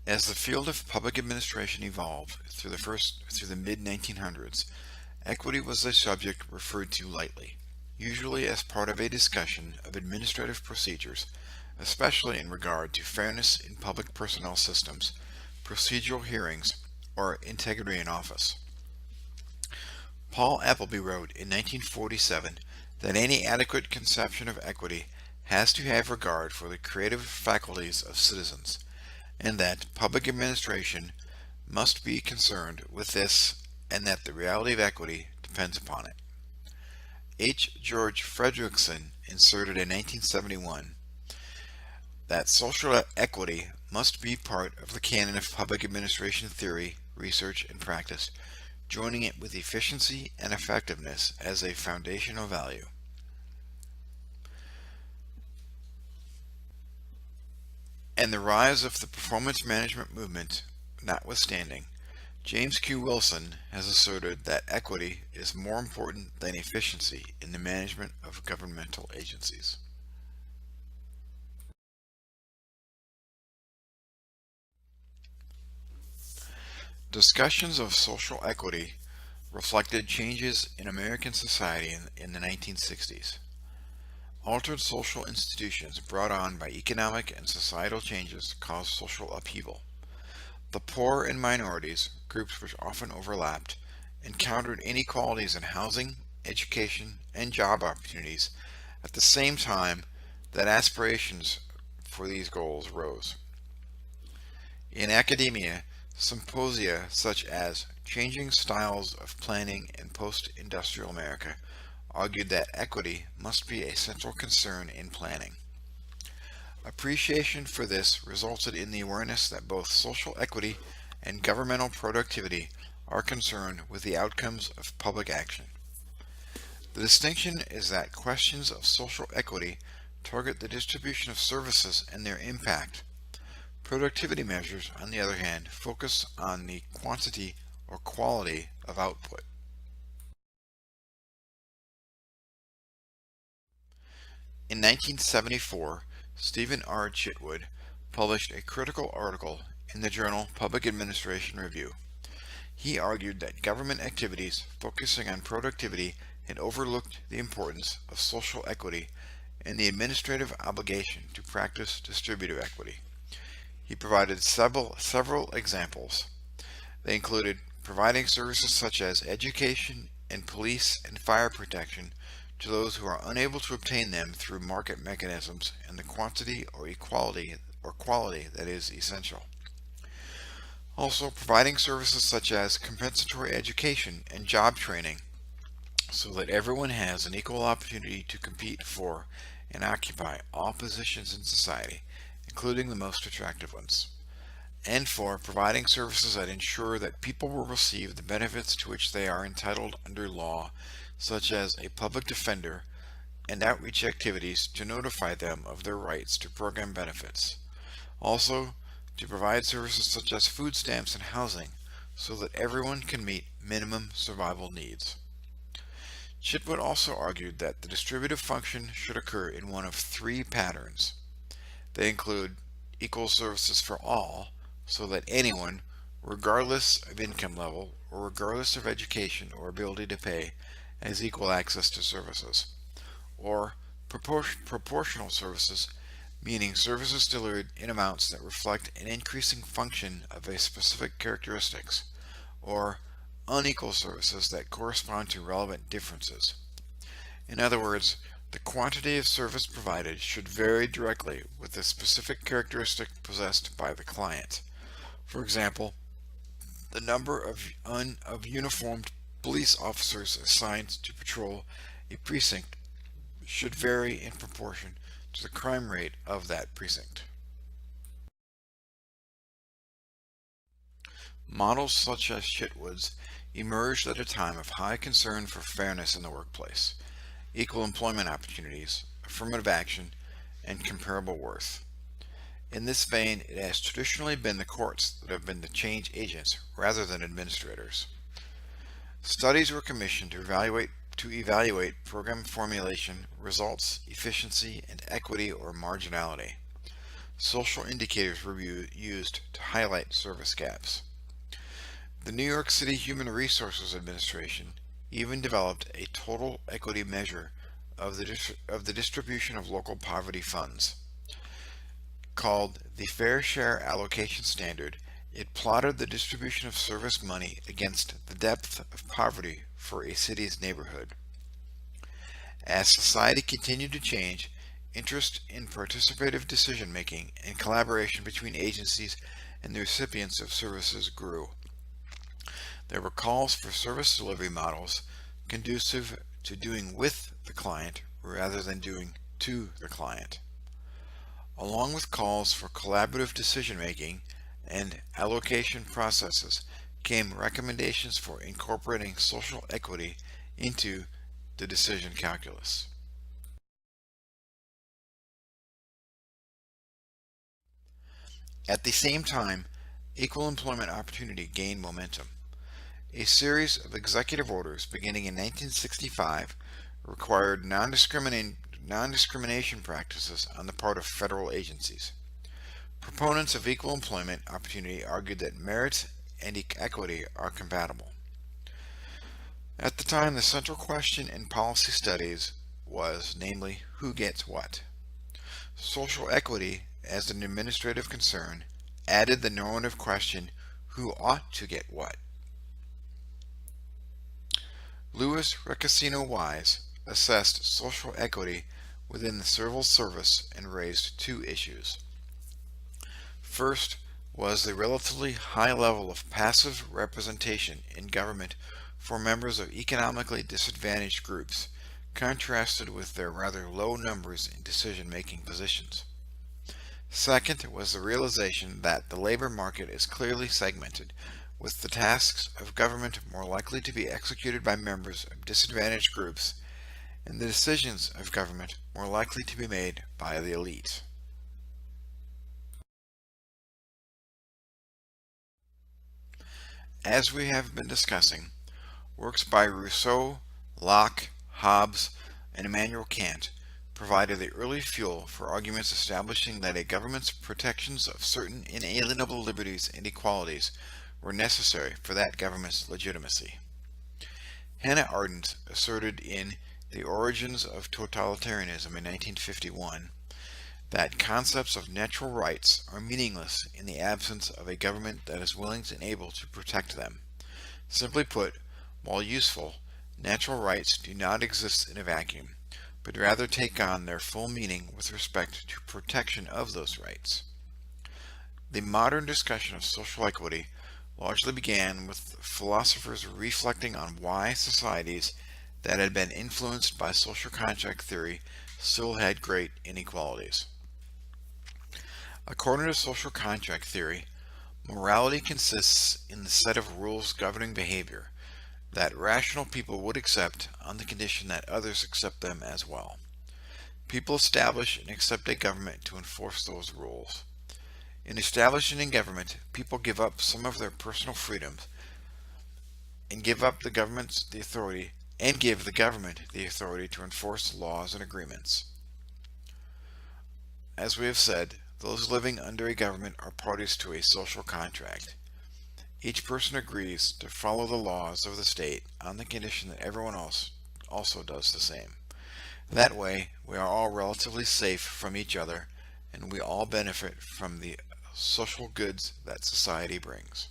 As the field of public administration evolved through the mid-1900s, equity was a subject referred to lightly, usually as part of a discussion of administrative procedures, especially in regard to fairness in public personnel systems, procedural hearings, or integrity in office. Paul Appleby wrote in 1947 that any adequate conception of equity has to have regard for the creative faculties of citizens, and that public administration must be concerned with this, and that the reality of equity depends upon it. H. George Frederickson inserted in 1971 that social equity must be part of the canon of public administration theory, research, and practice, joining it with efficiency and effectiveness as a foundational value. And the rise of the performance management movement notwithstanding, James Q. Wilson has asserted that equity is more important than efficiency in the management of governmental agencies. Discussions of social equity reflected changes in American society in the 1960s. Altered social institutions brought on by economic and societal changes caused social upheaval. The poor and minorities, groups which often overlapped, encountered inequalities in housing, education, and job opportunities at the same time that aspirations for these goals rose. In academia, symposia such as Changing Styles of Planning in Post-Industrial America argued that equity must be a central concern in planning. Appreciation for this resulted in the awareness that both social equity and governmental productivity are concerned with the outcomes of public action. The distinction is that questions of social equity target the distribution of services and their impact. Productivity measures, on the other hand, focus on the quantity or quality of output. In 1974, Stephen R. Chitwood published a critical article in the journal Public Administration Review. He argued that government activities focusing on productivity had overlooked the importance of social equity and the administrative obligation to practice distributive equity. He provided several examples. They included providing services such as education and police and fire protection to those who are unable to obtain them through market mechanisms and the quantity or quality that is essential. Also, providing services such as compensatory education and job training so that everyone has an equal opportunity to compete for and occupy all positions in society, including the most attractive ones. And for providing services that ensure that people will receive the benefits to which they are entitled under law, such as a public defender and outreach activities to notify them of their rights to program benefits. Also, to provide services such as food stamps and housing so that everyone can meet minimum survival needs. Chitwood also argued that the distributive function should occur in one of three patterns. They include equal services for all, so that anyone, regardless of income level or regardless of education or ability to pay, has equal access to services, or proportional services, meaning services delivered in amounts that reflect an increasing function of a specific characteristics, or unequal services that correspond to relevant differences. In other words, the quantity of service provided should vary directly with the specific characteristic possessed by the client. For example, the number of uniformed police officers assigned to patrol a precinct should vary in proportion to the crime rate of that precinct. Models such as Chitwood's emerged at a time of high concern for fairness in the workplace, equal employment opportunities, affirmative action, and comparable worth. In this vein, it has traditionally been the courts that have been the change agents rather than administrators. Studies were commissioned to evaluate program formulation, results, efficiency, and equity or marginality. social indicators were used to highlight service gaps. The New York City Human Resources Administration even developed a total equity measure of the distribution of local poverty funds. Called the Fair Share Allocation Standard, it plotted the distribution of service money against the depth of poverty for a city's neighborhood. As society continued to change, interest in participative decision-making and collaboration between agencies and the recipients of services grew. There were calls for service delivery models conducive to doing with the client rather than doing to the client. Along with calls for collaborative decision-making and allocation processes came recommendations for incorporating social equity into the decision calculus. At the same time, equal employment opportunity gained momentum. A series of executive orders beginning in 1965 required non-discrimination practices on the part of federal agencies. Proponents of equal employment opportunity argued that merit and equity are compatible. At the time, the central question in policy studies was, namely, who gets what? Social equity, as an administrative concern, added the normative question, who ought to get what? Louis Recasino Wise assessed social equity within the civil service and raised two issues. First was the relatively high level of passive representation in government for members of economically disadvantaged groups, contrasted with their rather low numbers in decision-making positions. Second was the realization that the labor market is clearly segmented, with the tasks of government more likely to be executed by members of disadvantaged groups, and the decisions of government more likely to be made by the elite. As we have been discussing, works by Rousseau, Locke, Hobbes, and Immanuel Kant provided the early fuel for arguments establishing that a government's protections of certain inalienable liberties and equalities were necessary for that government's legitimacy. Hannah Arendt asserted in The Origins of Totalitarianism in 1951 that concepts of natural rights are meaningless in the absence of a government that is willing and able to protect them. Simply put, while useful, natural rights do not exist in a vacuum, but rather take on their full meaning with respect to protection of those rights. The modern discussion of social equity largely began with philosophers reflecting on why societies that had been influenced by social contract theory still had great inequalities. According to social contract theory, morality consists in the set of rules governing behavior that rational people would accept on the condition that others accept them as well. People establish and accept a government to enforce those rules. In establishing a government, people give up some of their personal freedoms and give the government the authority to enforce laws and agreements. As we have said, those living under a government are parties to a social contract. Each person agrees to follow the laws of the state on the condition that everyone else also does the same. That way, we are all relatively safe from each other, and we all benefit from the social goods that society brings.